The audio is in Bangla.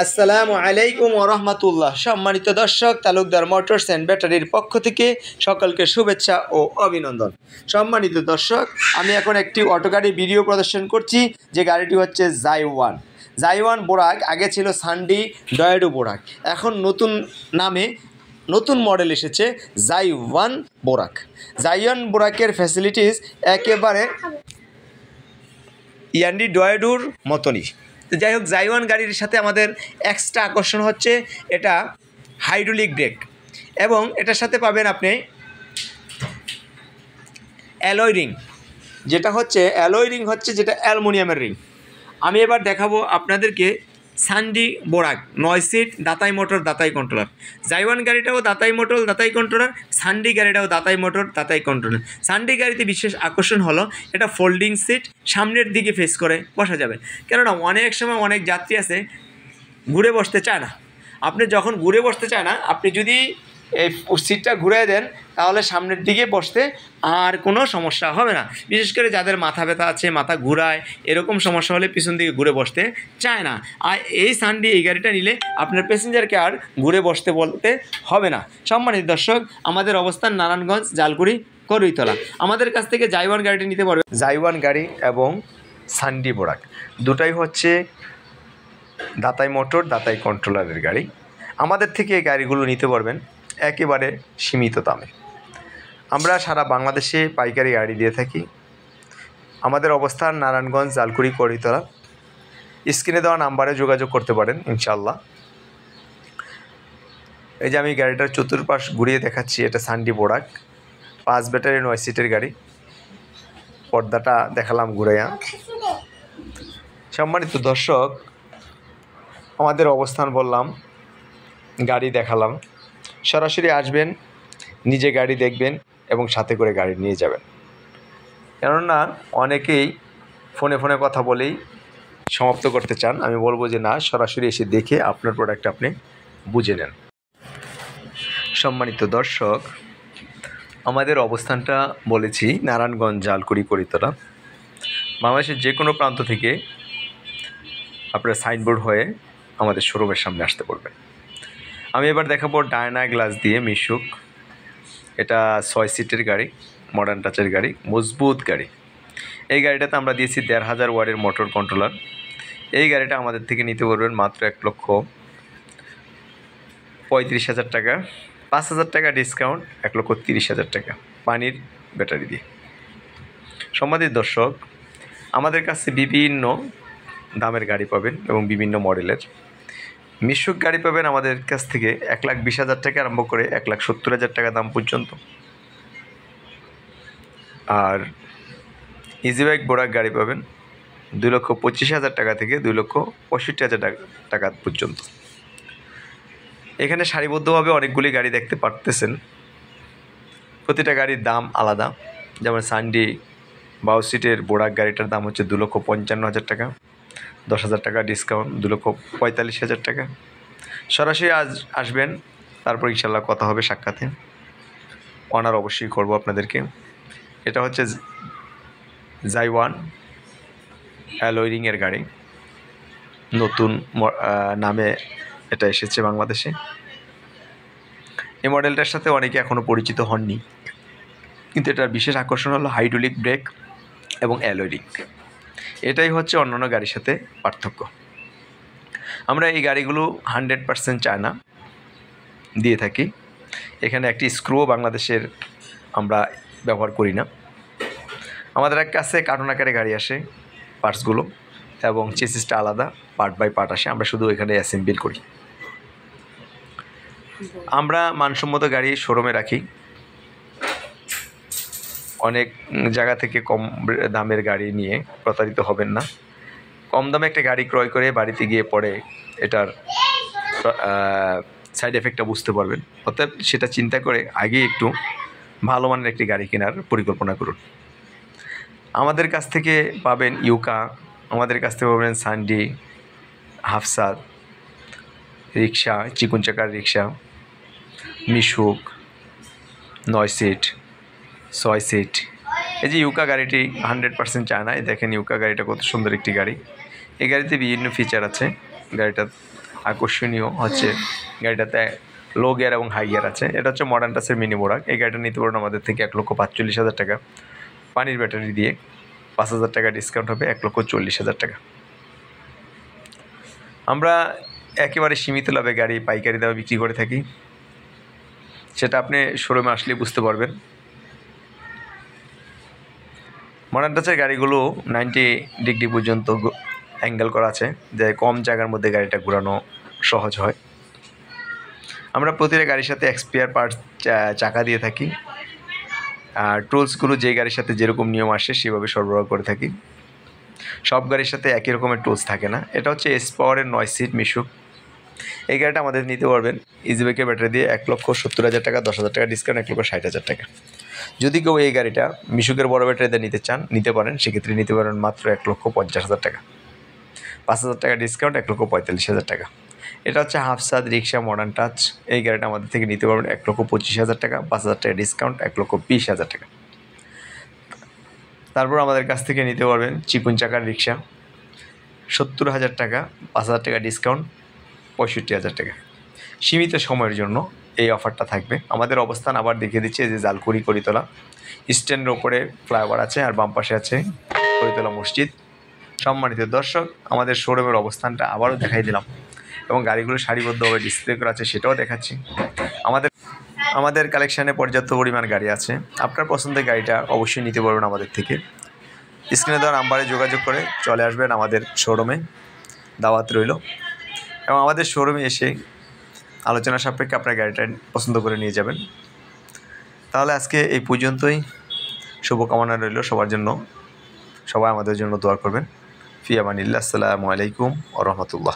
আসসালামু আলাইকুম ওয়া রাহমাতুল্লাহ। সম্মানিত দর্শক, তালুকদার মোটরস অ্যান্ড ব্যাটারির পক্ষ থেকে সকলকে শুভেচ্ছা ও অভিনন্দন। সম্মানিত দর্শক, আমি এখন একটি অটো গাড়ি ভিডিও প্রদর্শন করছি, যে গাড়িটি হচ্ছে জাইওয়ান বোরাক। আগে ছিল সান্ডি ডয়েডো বোরাক, এখন নতুন নামে নতুন মডেল এসেছে জাইওয়ান বোরাকের ফ্যাসিলিটিস একেবারে ইয়ান্ডি ডয়েডোর মতনই। তো যাই হোক, জাইওয়ান গাড়ির সাথে আমাদের এক্সট্রা আকর্ষণ হচ্ছে এটা হাইড্রোলিক ব্রেক, এবং এটার সাথে পাবেন আপনি অ্যালয় রিং, যেটা হচ্ছে যেটা অ্যালুমিনিয়ামের রিং। আমি এবার দেখাবো আপনাদেরকে সান্ডি বোরাক 9 সিট দাতাই মোটর দাতাই কন্ট্রোলার। জাইওয়ান গাড়িটাও দাতাই মোটর দাতাই কন্ট্রোলার, সান্ডি গাড়িটাও দাতাই মোটর দাতাই কন্ট্রোলার। সান্ডি গাড়িতে বিশেষ আকর্ষণ হলো এটা ফোল্ডিং সিট, সামনের দিকে ফেস করে বসা যাবে। কেননা অনেক সময় অনেক যাত্রী আছে ঘুরে বসতে চায় না। আপনি যখন ঘুরে বসতে চায় না, আপনি যদি এই সিটটা ঘুরে দেন, তাহলে সামনের দিকে বসতে আর কোনো সমস্যা হবে না। বিশেষ করে যাদের মাথা ব্যথা আছে, মাথা ঘুরায়, এরকম সমস্যা হলে পিছন দিকে ঘুরে বসতে চায় না। আর এই সান্ডি এই গাড়িটা নিলে আপনার প্যাসেঞ্জারকে আর ঘুরে বসতে বলতে হবে না। সম্মানিত দর্শক, আমাদের অবস্থান নারায়ণগঞ্জ, জালকুড়ি, করইতলা। আমাদের কাছ থেকে জাইওয়ান গাড়িটি নিতে পারবে। জাইওয়ান গাড়ি এবং সান্ডি বোরাক দুটাই হচ্ছে দাতাই মোটর দাতাই কন্ট্রোলারের গাড়ি। আমাদের থেকে এই গাড়িগুলো নিতে পারবেন একেবারে সীমিত দামে। আমরা সারা বাংলাদেশে পাইকারি গাড়ি দিয়ে থাকি। আমাদের অবস্থান নারায়ণগঞ্জ, জালকুড়ি, করইতলা। স্ক্রিনে দেওয়া নাম্বারে যোগাযোগ করতে পারেন ইনশাল্লাহ। এই যে আমি গাড়িটার চতুর্পাশ ঘুরিয়ে দেখাচ্ছি, এটা সান্ডি বোরাক 5 ব্যাটারি 9 সিটের গাড়ি। পর্দাটা দেখালাম ঘুরাইয়া। সম্মানিত দর্শক, আমাদের অবস্থান বললাম, গাড়ি দেখালাম। সরাসরি আসবেন, নিজে গাড়ি দেখবেন এবং সাথে করে গাড়ি নিয়ে যাবেন। কেননা অনেকেই ফোনে কথা বলেই সমাপ্ত করতে চান। আমি বলবো যে না, সরাসরি এসে দেখে আপনার প্রোডাক্ট আপনি বুঝে নেন। সম্মানিত দর্শক, আমাদের অবস্থানটা বলেছি নারায়ণগঞ্জ, জালকুড়ি, করইতলা। বাংলাদেশের যে কোনো প্রান্ত থেকে আপনার সাইনবোর্ড হয়ে আমাদের শোরুমের সামনে আসতে পারবেন। আমি এবার দেখাবো ডায়না গ্লাস দিয়ে মিশুক। এটা 6 সিটের গাড়ি, মডার্ন টাচের গাড়ি, মজবুত গাড়ি। এই গাড়িটাতে আমরা দিয়েছি 1500 ওয়াটের মোটর কন্ট্রোলার। এই গাড়িটা আমাদের থেকে নিতে পারবেন মাত্র 1,35,000 টাকা, 5,000 টাকা ডিসকাউন্ট, 1,30,000 টাকা পানির ব্যাটারি দিয়ে। সম্মানিত দর্শক, আমাদের কাছে বিভিন্ন দামের গাড়ি পাবেন এবং বিভিন্ন মডেলের। মিশুক গাড়ি পাবেন আমাদের কাছ থেকে 1,20,000 টাকা আরম্ভ করে 1,70,000 টাকা দাম পর্যন্ত। আর ইজিবাইক বোরাক গাড়ি পাবেন 2,25,000 টাকা থেকে 2,65,000 টাকা পর্যন্ত। এখানে সারিবদ্ধভাবে অনেকগুলি গাড়ি দেখতে পারতেছেন। প্রতিটা গাড়ির দাম আলাদা। যেমন সান্ডি 12 সিটের বোরাক গাড়িটার দাম হচ্ছে 2,55,000 টাকা, 10,000 টাকা ডিসকাউন্ট, 2,45,000 টাকা। সরাসরি আসবেন, তারপর ইনশাল্লাহ কথা হবে সাক্ষাতে। অনার অবশ্যই করবো আপনাদেরকে। এটা হচ্ছে জাইওয়ান অ্যালয় রিংয়ের গাড়ি, নতুন নামে এটা এসেছে বাংলাদেশে। এই মডেলটার সাথে অনেকে এখনও পরিচিত হননি, কিন্তু এটার বিশেষ আকর্ষণ হলো হাইড্রোলিক ব্রেক এবং অ্যালয় রিং। এটাই হচ্ছে অন্যান্য গাড়ির সাথে পার্থক্য। আমরা এই গাড়িগুলো 100% চায়না দিয়ে থাকি। এখানে একটি স্ক্রুও বাংলাদেশের আমরা ব্যবহার করি না। আমাদের কাছে কার্টন আকারে গাড়ি আসে পার্টসগুলো, এবং চেসিসটা আলাদা, পার্ট বাই পার্ট আসে। আমরা শুধু এখানে অ্যাসেম্বল করি। আমরা মানসম্মত গাড়ি শোরুমে রাখি। অনেক জায়গা থেকে কম দামের গাড়ি নিয়ে প্রতারিত হবেন না। কম দামে একটা গাড়ি ক্রয় করে বাড়িতে গিয়ে পরে এটার সাইড এফেক্টটা বুঝতে পারবেন। অতএব সেটা চিন্তা করে আগে একটু ভালো মানের একটি গাড়ি কেনার পরিকল্পনা করুন। আমাদের কাছ থেকে পাবেন ইউকা, আমাদের কাছ থেকে পাবেন সান্ডি, হাফসাদ রিক্সা, চিকুন চাকার রিক্সা, মিশুক 9 সিট, 6 সিট। এই যে ইউকা গাড়িটি 100% চায়না। দেখেন ইউকা গাড়িটা কত সুন্দর একটি গাড়ি। এই গাড়িতে বিভিন্ন ফিচার আছে। গাড়িটা আকর্ষণীয় হচ্ছে গাড়িটাতে লো গিয়ার এবং হাই গিয়ার আছে। এটা হচ্ছে মডার্ন টাচের মিনি বোরাক। এই গাড়িটা নিতে পারেন আমাদের থেকে 1,45,000 টাকা। পানির ব্যাটারি দিয়ে 5,000 টাকা ডিসকাউন্ট হবে, 1,40,000 টাকা। আমরা একেবারে সীমিত লাভে গাড়ি পাইকারি দামে বিক্রি করে থাকি, সেটা আপনি শোরুমে আসলে বুঝতে পারবেন। মডার্ন টাচের গাড়িগুলো 90 ডিগ্রি পর্যন্ত অ্যাঙ্গেল করা আছে, যে কম জায়গার মধ্যে গাড়িটা ঘোরানো সহজ হয়। আমরা প্রতিটা গাড়ির সাথে এক্সপিয়ার পার্টস চাকা দিয়ে থাকি, আর টুলসগুলো যে গাড়ির সাথে যেরকম নিয়ম আসে সেভাবে সরবরাহ করে থাকি। সব গাড়ির সাথে একই রকমের টুলস থাকে না। এটা হচ্ছে এস পাওয়ারের 9 সিট মিশুক। এই গাড়িটা আমাদের নিতে পারবেন ইজিবাইকের ব্যাটারি দিয়ে 1,70,000 টাকা, 10,000 টাকা ডিসকাউন্ট, 1,60,000 টাকা। যদি কেউ এই গাড়িটা মিশুকের বড় ব্যাটারিতে নিতে চান, নিতে পারেন, সেক্ষেত্রে নিতে পারেন মাত্র 1,50,000 টাকা, 5,000 টাকা ডিসকাউন্ট, 1,45,000 টাকা। এটা হচ্ছে হাফসাদ রিক্সা মডার্ন টাচ। এই গাড়িটা আমাদের থেকে নিতে পারবেন 1,25,000 টাকা, 5,000 টাকা ডিসকাউন্ট, 1,20,000 টাকা। তারপর আমাদের কাছ থেকে নিতে পারবেন চিকুন চাকার রিক্সা, 70,000 টাকা, 5,000 টাকা ডিসকাউন্ট, 65,000 টাকা। সীমিত সময়ের জন্য এই অফারটা থাকবে। আমাদের অবস্থান আবার দেখিয়ে দিচ্ছে, যে জালকুড়ি করিতলা স্ট্যান্ডের ওপরে ফ্লাইওভার আছে, আর বাম পাশে আছে করিতলা মসজিদ। সম্মানিত দর্শক, আমাদের শোরুমের অবস্থানটা আবারও দেখাই দিলাম, এবং গাড়িগুলো সারিবদ্ধভাবে ডিসপ্লে করা আছে সেটাও দেখাচ্ছি। আমাদের কালেকশানে পর্যাপ্ত পরিমাণ গাড়ি আছে। আপনার পছন্দের গাড়িটা অবশ্যই নিতে পারবেন আমাদের থেকে। স্ক্রিনে দেওয়া নাম্বারে যোগাযোগ করে চলে আসবেন আমাদের শোরুমে, দাওয়াত রইল। এবং আমাদের শোরুমে এসে আলোচনা সাপেক্ষে আপনার গাড়িটা পছন্দ করে নিয়ে যাবেন। তাহলে আজকে এই পর্যন্তই। শুভকামনা রইল সবার জন্য, সবাই আমাদের জন্য দোয়া করবেন। ফি আমানিল্লাহ। আসসালামু আলাইকুম ওয়া রাহমাতুল্লাহ।